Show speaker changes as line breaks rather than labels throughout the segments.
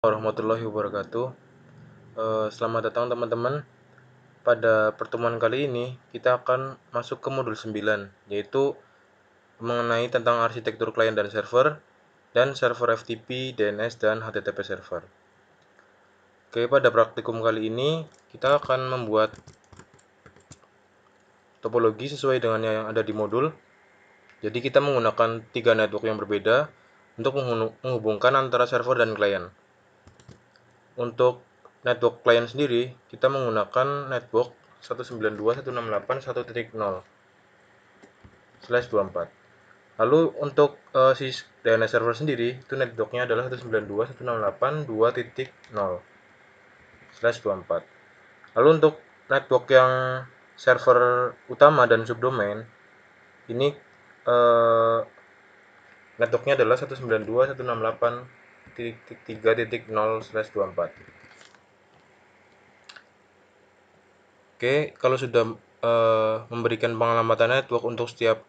Warahmatullahi wabarakatuh. Selamat datang teman-teman. Pada pertemuan kali ini kita akan masuk ke modul 9, yaitu mengenai tentang arsitektur klien dan server server FTP, DNS, dan HTTP server. Oke, pada praktikum kali ini kita akan membuat topologi sesuai dengan yang ada di modul. Jadi kita menggunakan 3 network yang berbeda untuk menghubungkan antara server dan klien. Untuk network klien sendiri, kita menggunakan network 192.168.1.0/24. Lalu untuk si DNS server sendiri, itu networknya adalah 192.168.2.0/24. Lalu untuk network yang server utama dan subdomain, ini networknya adalah 192.168.3.0/24. Oke, kalau sudah memberikan pengamatan network untuk setiap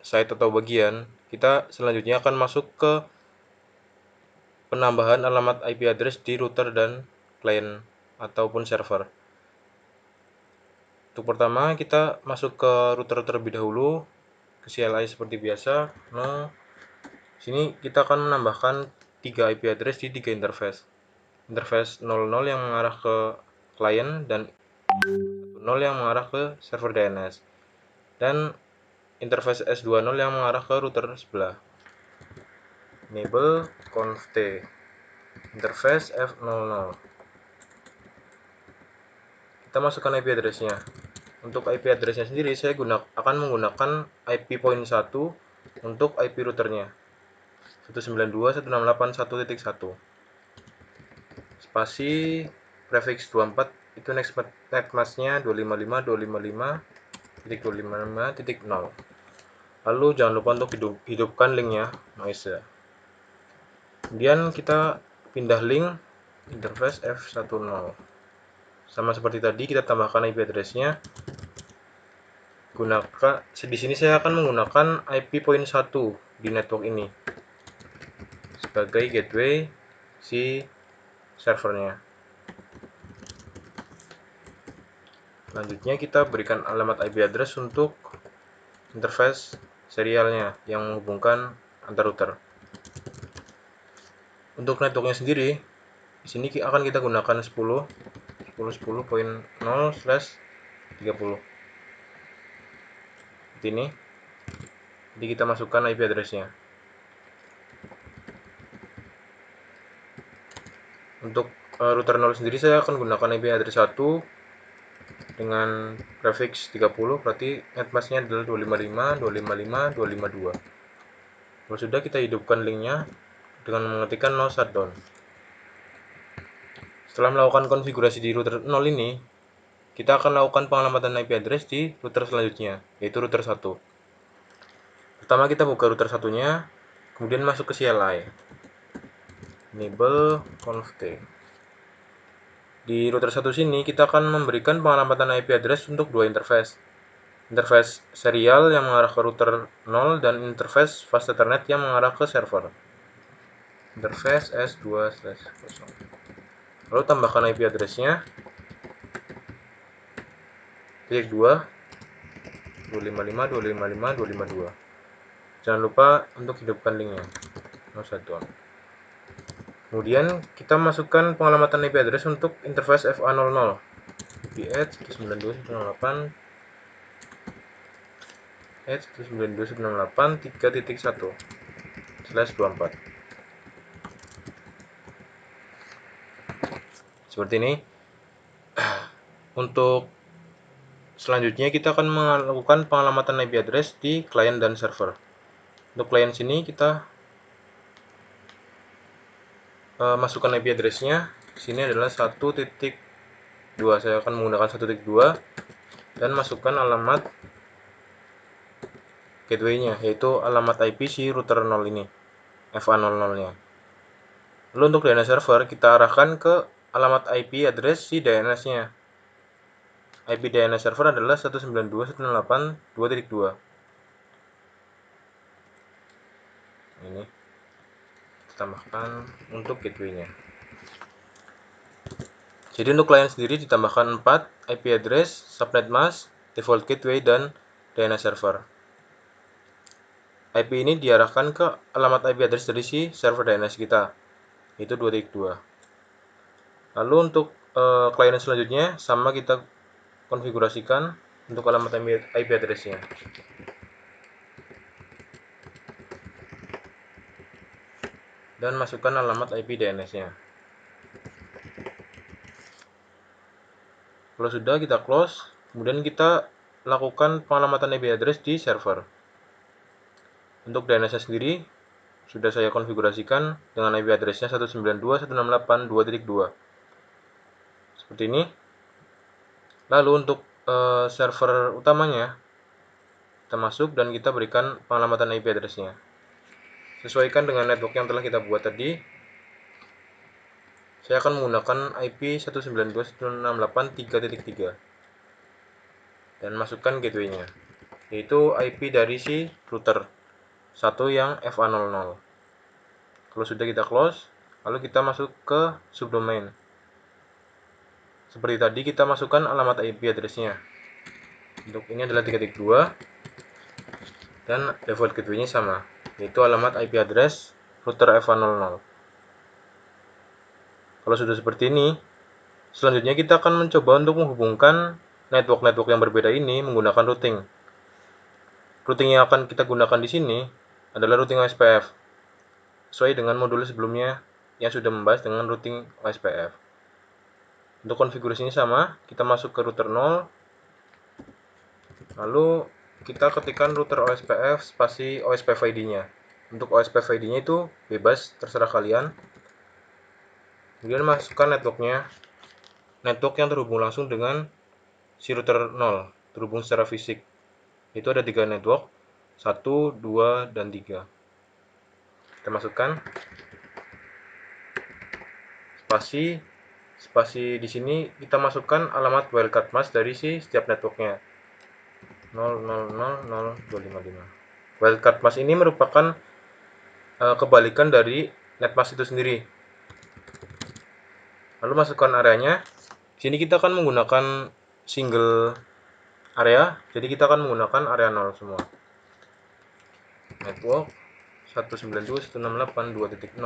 site atau bagian, kita selanjutnya akan masuk ke penambahan alamat IP address di router dan klien ataupun server. Untuk pertama, kita masuk ke router terlebih dahulu, ke CLI seperti biasa. Nah, sini kita akan menambahkan 3 IP address di 3 interface. Interface 00 yang mengarah ke klien dan 0 yang mengarah ke server DNS. Dan interface S20 yang mengarah ke router sebelah. Enable conft interface F00. Kita masukkan IP address-nya. Untuk IP address-nya sendiri saya akan menggunakan IP point 1 untuk IP routernya. 192.168.1.1. Spasi prefix 24 itu netmask-nya 255.255.255.0. Lalu jangan lupa untuk hidupkan linknya, noise. Kemudian kita pindah link interface F10. Sama seperti tadi, kita tambahkan IP address-nya. Di sini saya akan menggunakan IP point 1 di network ini sebagai gateway si servernya. Selanjutnya kita berikan alamat IP address untuk interface serialnya yang menghubungkan antar router. Untuk networknya sendiri, di sini akan kita gunakan 10.10.0/30. Seperti ini. Jadi kita masukkan IP address-nya. Untuk router 0 sendiri saya akan gunakan IP address 1 dengan prefix 30, berarti netmask-nya adalah 255.255.252. Kalau sudah, kita hidupkan linknya dengan mengetikkan no shutdown. Setelah melakukan konfigurasi di router 0 ini, kita akan lakukan pengalamatan IP address di router selanjutnya, yaitu router 1. Pertama kita buka router satunya, kemudian masuk ke CLI. Enable conft. Di router 1 sini kita akan memberikan pengalamatan IP address untuk 2 interface. Interface serial yang mengarah ke router 0 dan interface fast ethernet yang mengarah ke server. Interface S2/0. Lalu tambahkan IP address-nya. Titik 2 255.255.252. Jangan lupa untuk hidupkan linknya. No shutdown. Kemudian kita masukkan pengalamatan IP address untuk interface FA00. VH 192.168.3.1/24. Seperti ini. Untuk selanjutnya kita akan melakukan pengalamatan IP address di klien dan server. Untuk klien sini kita masukkan IP address-nya. Sini adalah 1.2. Saya akan menggunakan 1.2 dan masukkan alamat gateway-nya, yaitu alamat IP si router 0 ini, FA00-nya. Lalu untuk DNS server kita arahkan ke alamat IP address si DNS-nya. IP DNS server adalah 192.168.2.2. Ini kita tambahkan untuk gateway-nya. Jadi untuk klien sendiri ditambahkan 4 IP address, subnet mask, default gateway, dan DNS server. IP ini diarahkan ke alamat IP address dari si server DNS kita, yaitu 2.2. Lalu untuk klien selanjutnya sama kita konfigurasikan untuk alamat IP address-nya. Dan masukkan alamat IP DNS-nya. Kalau sudah, kita close. Kemudian kita lakukan pengalamatan IP address di server. Untuk DNS-nya sendiri sudah saya konfigurasikan dengan IP address-nya 192.168.2.2. Seperti ini. Lalu untuk server utamanya kita masuk dan kita berikan pengalamatan IP address-nya. Sesuaikan dengan network yang telah kita buat tadi. Saya akan menggunakan IP 192.168.3.3 dan masukkan gateway-nya, yaitu IP dari si router 1 yang FA00. Kalau sudah, kita close, lalu kita masuk ke subdomain. Seperti tadi, kita masukkan alamat IP address-nya. Untuk ini adalah 3.2 dan default gateway-nya sama, yaitu alamat IP address router FA00. Kalau sudah seperti ini, selanjutnya kita akan mencoba untuk menghubungkan network-network yang berbeda ini menggunakan routing. Routing yang akan kita gunakan di sini adalah routing OSPF, sesuai dengan modul sebelumnya yang sudah membahas dengan routing OSPF. Untuk konfigurasinya sama, kita masuk ke router 0, lalu kita ketikkan router OSPF spasi OSPF ID-nya. Untuk OSPF ID-nya itu bebas, terserah kalian. Kemudian masukkan network-nya, network yang terhubung langsung dengan si router 0, terhubung secara fisik. Itu ada 3 network, 1, 2, dan 3. Kita masukkan spasi di sini kita masukkan alamat wildcard mask dari si setiap networknya 0000255. Wildcard mask ini merupakan kebalikan dari netmask itu sendiri. Lalu masukkan areanya. Di sini kita akan menggunakan single area, jadi kita akan menggunakan area 0 semua. Network 192.168.2.0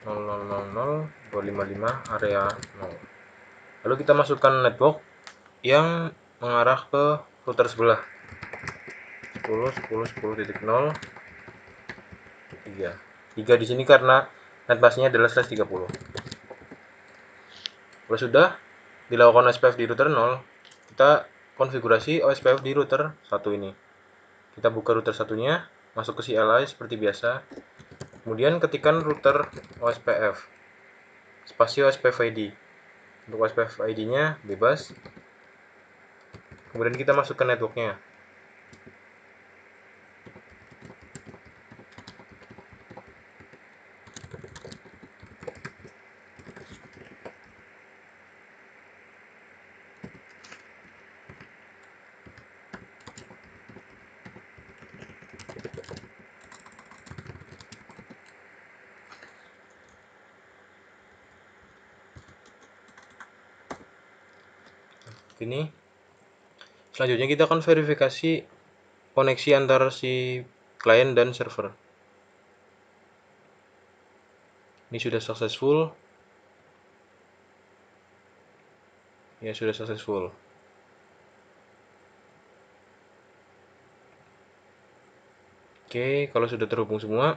0000255 area 0. Lalu kita masukkan network yang mengarah ke router sebelah 10.10.10.0 3. 3 di sini karena netmasknya adalah /30. Kalau sudah dilakukan OSPF di router 0, kita konfigurasi OSPF di router 1 ini. Kita buka router satunya, masuk ke CLI seperti biasa. Kemudian ketikkan router OSPF spasi OSPF ID. Untuk OSPF ID-nya bebas. Kemudian kita masukkan networknya. Ini selanjutnya kita akan verifikasi koneksi antar si klien dan server. Ini sudah successful. Ya, sudah successful. Oke, kalau sudah terhubung semua,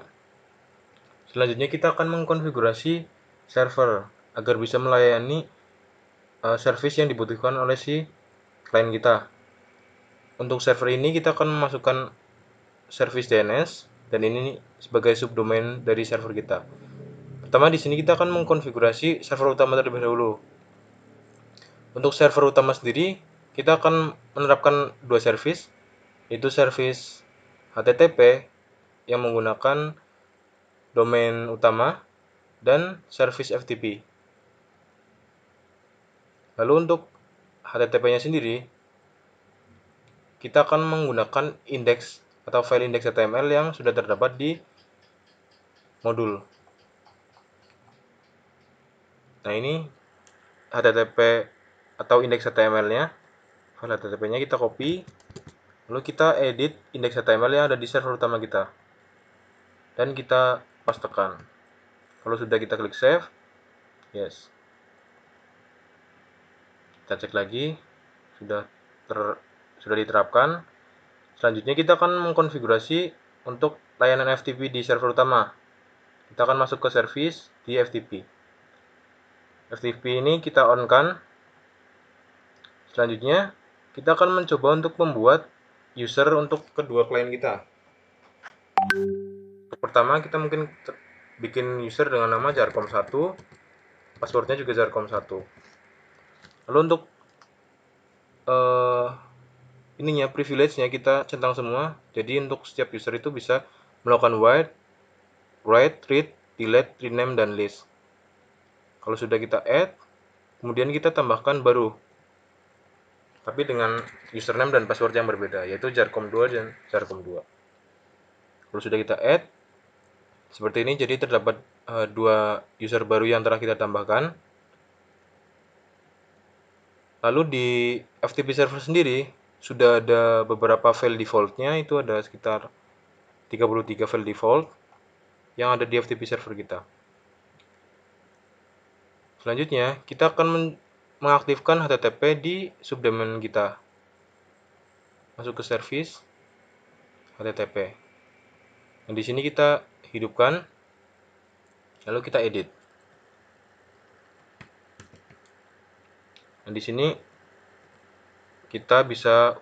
selanjutnya kita akan mengkonfigurasi server agar bisa melayani service yang dibutuhkan oleh si klien kita. Untuk server ini kita akan memasukkan service DNS dan ini sebagai subdomain dari server kita. Pertama, di sini kita akan mengkonfigurasi server utama terlebih dahulu. Untuk server utama sendiri, kita akan menerapkan 2 service, yaitu service HTTP yang menggunakan domain utama dan service FTP. Lalu untuk HTTP-nya sendiri, kita akan menggunakan indeks atau file index HTML yang sudah terdapat di modul. Nah, ini HTTP atau indeks HTML-nya, file HTTP-nya kita copy, lalu kita edit indeks HTML yang ada di server utama kita, dan kita pastekan. Kalau sudah, kita klik save, yes. Kita cek lagi, sudah diterapkan. Selanjutnya kita akan mengkonfigurasi untuk layanan FTP di server utama. Kita akan masuk ke service di FTP. FTP ini kita on-kan. Selanjutnya, kita akan mencoba untuk membuat user untuk kedua klien kita. Pertama, kita mungkin bikin user dengan nama jarcom1, passwordnya juga jarcom1. Lalu untuk privilege-nya kita centang semua. Jadi untuk setiap user itu bisa melakukan write, read, delete, rename, dan list. Kalau sudah kita add, kemudian kita tambahkan baru, tapi dengan username dan password yang berbeda, yaitu jarcom2 dan jarcom2. Kalau sudah kita add, seperti ini, jadi terdapat dua user baru yang telah kita tambahkan. Lalu di FTP server sendiri, sudah ada beberapa file default-nya, itu ada sekitar 33 file default yang ada di FTP server kita. Selanjutnya, kita akan mengaktifkan HTTP di subdomain kita. Masuk ke service HTTP. Nah, di sini kita hidupkan, lalu kita edit. Nah, di sini kita bisa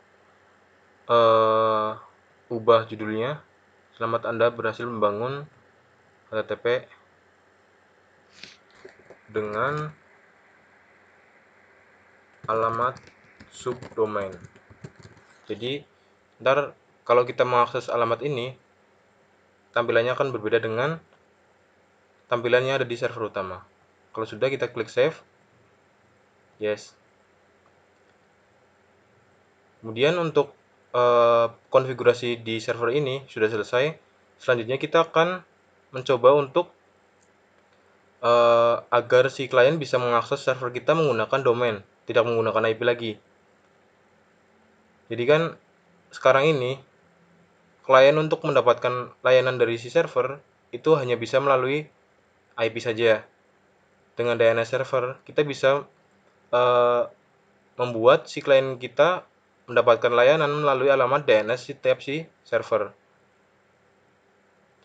ubah judulnya. Selamat Anda berhasil membangun HTTP dengan alamat subdomain. Jadi, ntar kalau kita mengakses alamat ini, tampilannya akan berbeda dengan tampilannya ada di server utama. Kalau sudah, kita klik save, yes. Kemudian untuk konfigurasi di server ini sudah selesai. Selanjutnya kita akan mencoba untuk agar si klien bisa mengakses server kita menggunakan domain, tidak menggunakan IP lagi. Jadi kan sekarang ini klien untuk mendapatkan layanan dari si server itu hanya bisa melalui IP saja. Dengan DNS server kita bisa membuat si klien kita mendapatkan layanan melalui alamat DNS setiap si server.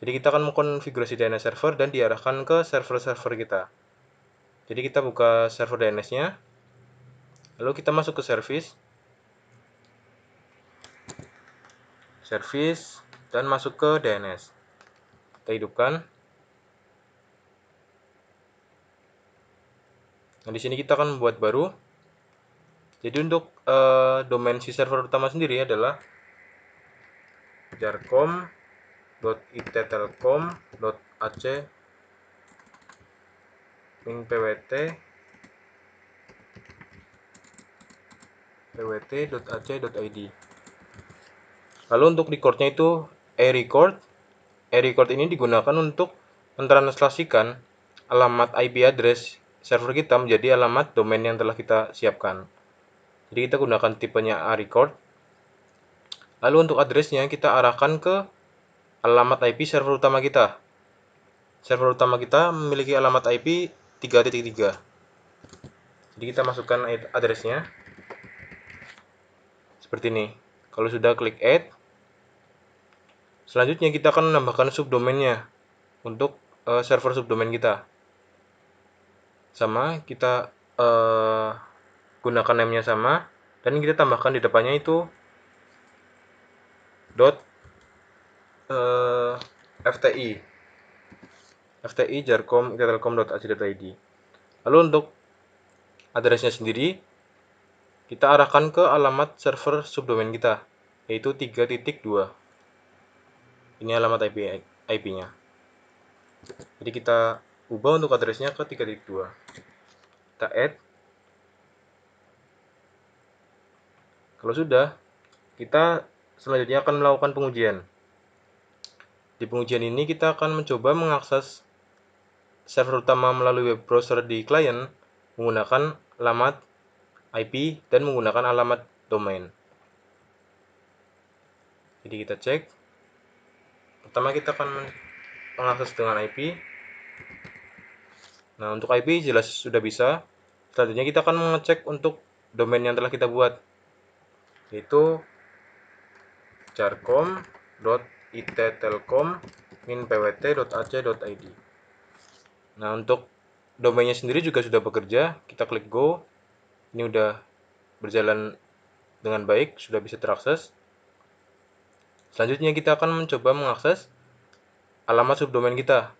Jadi kita akan mengkonfigurasi DNS server dan diarahkan ke server-server kita. Jadi kita buka server DNS-nya, lalu kita masuk ke service, dan masuk ke DNS. Kita hidupkan. Nah, di sini kita akan membuat baru. Jadi untuk domain si server utama sendiri adalah jarcom.ittelkom.ac pwt.ac.id. Lalu untuk recordnya itu e-record. E-record ini digunakan untuk mentranslasikan alamat IP address server kita menjadi alamat domain yang telah kita siapkan. Jadi kita gunakan tipenya a-record. Lalu untuk addressnya kita arahkan ke alamat IP server utama kita. Server utama kita memiliki alamat IP 3.3. Jadi kita masukkan addressnya seperti ini. Kalau sudah, klik add. Selanjutnya kita akan menambahkan subdomainnya untuk server subdomain kita. Sama, kita gunakan namenya sama, dan kita tambahkan di depannya itu FTI jarcom.telkom.ac.id. Lalu untuk addressnya sendiri kita arahkan ke alamat server subdomain kita, yaitu 3.2. Ini alamat IP-nya. Jadi kita ubah untuk addressnya ke 3.2. Kita add. Kalau sudah, kita selanjutnya akan melakukan pengujian. Di pengujian ini kita akan mencoba mengakses server utama melalui web browser di klien menggunakan alamat IP dan menggunakan alamat domain. Jadi kita cek. Pertama kita akan mengakses dengan IP. Nah, untuk IP jelas sudah bisa. Selanjutnya kita akan mengecek untuk domain yang telah kita buat, yaitu jarcom.ittelkom-pwt.ac.id. Nah, untuk domainnya sendiri juga sudah bekerja. Kita klik go. Ini udah berjalan dengan baik, sudah bisa terakses. Selanjutnya kita akan mencoba mengakses alamat subdomain kita,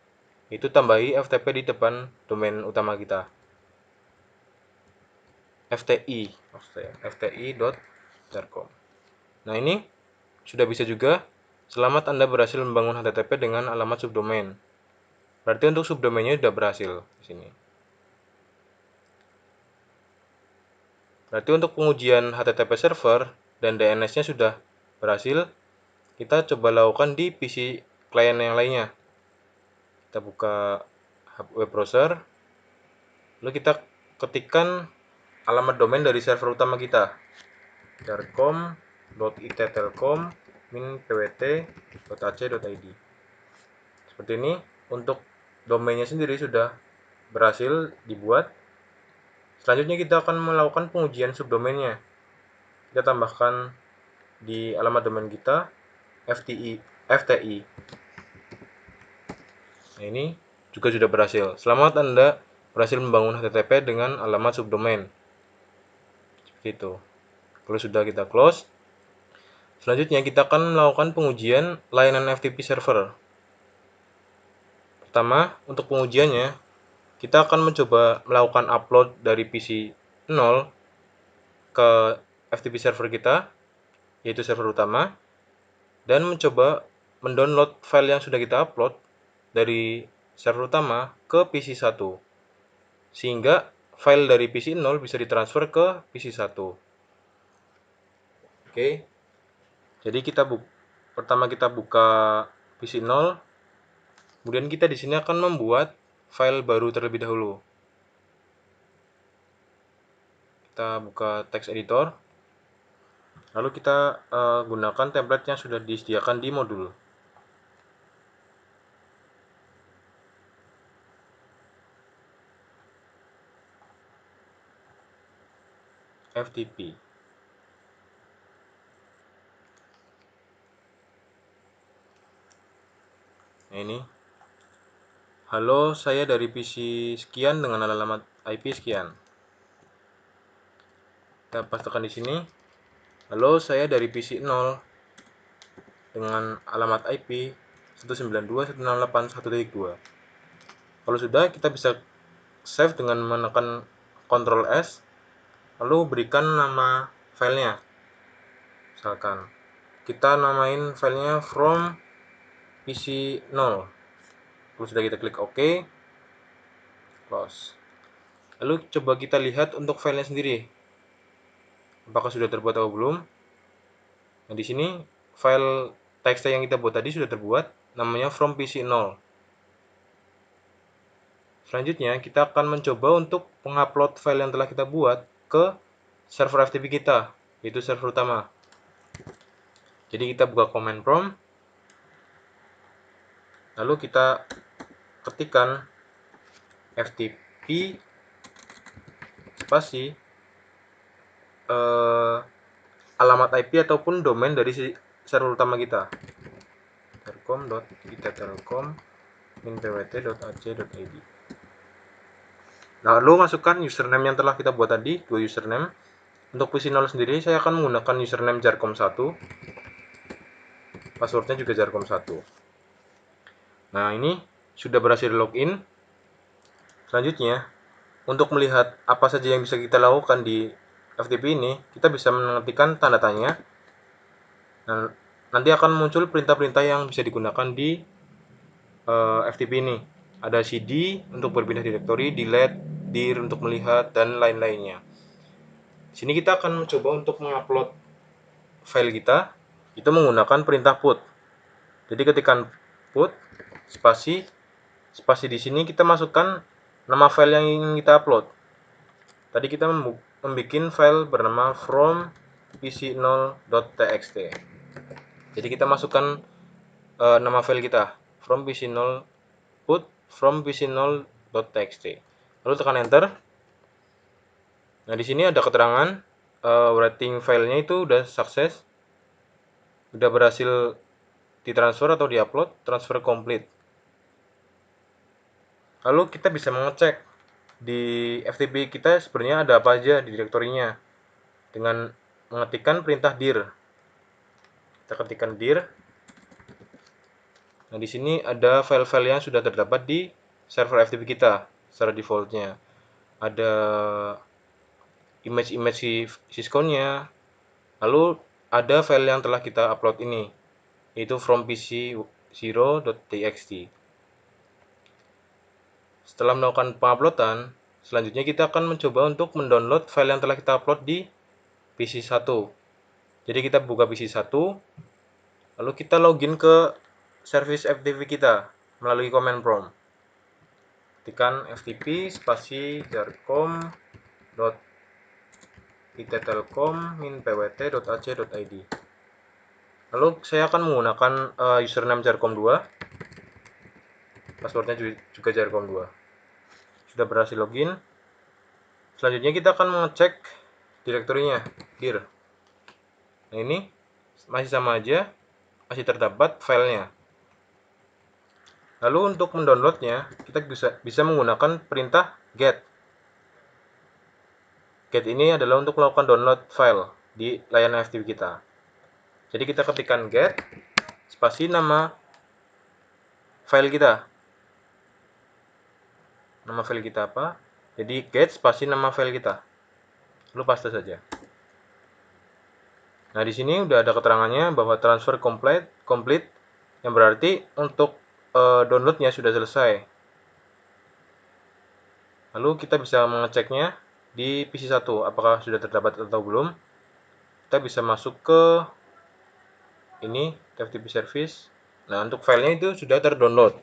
yaitu tambahi FTP di depan domain utama kita. fti.jarcom. Nah, ini sudah bisa juga. Selamat, Anda berhasil membangun HTTP dengan alamat subdomain. Berarti untuk subdomainnya sudah berhasil di sini. Berarti untuk pengujian HTTP server dan DNS-nya sudah berhasil. Kita coba lakukan di PC klien yang lainnya. Kita buka web browser, lalu kita ketikkan alamat domain dari server utama kita, jarcom.ittelkom-pwt.ac.id. Seperti ini. Untuk domainnya sendiri sudah berhasil dibuat. Selanjutnya kita akan melakukan pengujian subdomainnya. Kita tambahkan di alamat domain kita FTI. Nah, ini juga sudah berhasil. Selamat, Anda berhasil membangun HTTP dengan alamat subdomain. Seperti itu. Kalau sudah, kita close. Selanjutnya kita akan melakukan pengujian layanan FTP server. Pertama, untuk pengujiannya, kita akan mencoba melakukan upload dari PC 0 ke FTP server kita, yaitu server utama, dan mencoba mendownload file yang sudah kita upload dari server utama ke PC 1, sehingga file dari PC 0 bisa ditransfer ke PC 1. Oke. Jadi pertama kita buka PC 0, kemudian kita di sini akan membuat file baru terlebih dahulu. Kita buka text editor, lalu kita gunakan template yang sudah disediakan di modul. FTP. Nah, ini. Halo, saya dari PC sekian dengan alamat IP sekian. Kita pastikan di sini. Halo, saya dari PC 0 dengan alamat IP 192.168.1.2. Kalau sudah, kita bisa save dengan menekan Ctrl S, lalu berikan nama filenya. Misalkan kita namain filenya from PC 0. Lalu sudah, kita klik OK, close. Lalu coba kita lihat untuk filenya sendiri, apakah sudah terbuat atau belum. Nah, di sini file txt yang kita buat tadi sudah terbuat, namanya from PC 0. Selanjutnya, kita akan mencoba untuk mengupload file yang telah kita buat ke server FTP kita, yaitu server utama. Jadi kita buka command prompt, lalu kita ketikkan FTP spasi alamat IP ataupun domain dari server utama kita, jarcom.ittelkom-pwt.ac.id. Lalu masukkan username yang telah kita buat tadi, 2 username. Untuk PC 0 sendiri saya akan menggunakan username jarcom1, passwordnya juga jarcom1. Nah, ini sudah berhasil login. Selanjutnya, untuk melihat apa saja yang bisa kita lakukan di FTP ini, kita bisa mengetikkan tanda tanya. Nah, nanti akan muncul perintah-perintah yang bisa digunakan di FTP ini. Ada cd untuk berpindah direktori, delete, dir untuk melihat, dan lain-lainnya. Di sini kita akan mencoba untuk mengupload file kita, itu menggunakan perintah put. Jadi ketikkan put spasi di sini kita masukkan nama file yang ingin kita upload. tadi kita membuat file bernama from pc0.txt. Jadi kita masukkan nama file kita from pc0 put from pc0.txt. Lalu tekan enter. Nah, di sini ada keterangan writing filenya itu udah sukses, udah berhasil ditransfer atau diupload, transfer complete. Lalu kita bisa mengecek di FTP kita sebenarnya ada apa aja di direktorinya dengan mengetikkan perintah dir. Kita ketikkan dir. Nah, di sini ada file-file yang sudah terdapat di server FTP kita secara defaultnya. Ada image syscon-nya. Lalu ada file yang telah kita upload ini, yaitu from pc0.txt. Setelah melakukan penguploadan, selanjutnya kita akan mencoba untuk mendownload file yang telah kita upload di PC1. Jadi kita buka PC1, lalu kita login ke service FTP kita melalui command prompt. Ketikkan ftp spasi jarcom .ittelcom-pwt.ac.id. Lalu saya akan menggunakan username jarcom 2, passwordnya juga jarcom 2. Sudah berhasil login. Selanjutnya kita akan mengecek direktorinya dir. Nah, ini masih sama aja, masih terdapat filenya. Lalu untuk mendownloadnya kita bisa menggunakan perintah get. Get ini adalah untuk melakukan download file di layanan FTP kita. Jadi kita ketikkan get spasi nama file kita. Nama file kita apa? Jadi get spasi nama file kita. Lalu paste saja. Nah, di sini udah ada keterangannya bahwa transfer complete yang berarti untuk downloadnya sudah selesai. Lalu kita bisa mengeceknya di PC1 apakah sudah terdapat atau belum. Kita bisa masuk ke ini FTP service. Nah, untuk filenya itu sudah terdownload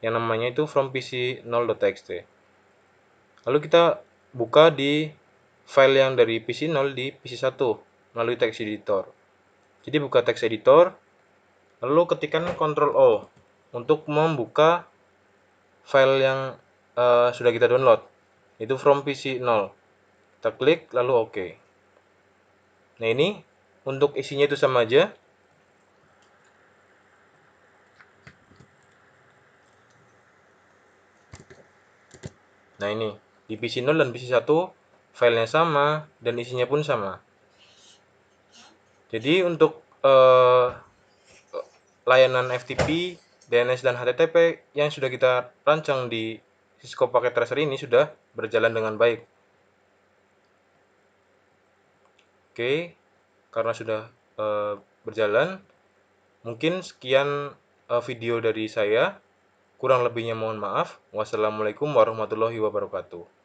yang namanya itu from pc0.txt. Lalu kita buka di file yang dari PC0 di PC1 melalui text editor. Jadi buka text editor, lalu ketikkan Ctrl O untuk membuka file yang sudah kita download, itu from PC0. Kita klik lalu OK. Nah, ini untuk isinya itu sama aja. Nah, ini di PC0 dan PC1 filenya sama dan isinya pun sama. Jadi untuk layanan FTP, DNS dan HTTP yang sudah kita rancang di Cisco Packet Tracer ini sudah berjalan dengan baik. Oke, karena sudah berjalan, mungkin sekian video dari saya. Kurang lebihnya mohon maaf. Wassalamualaikum warahmatullahi wabarakatuh.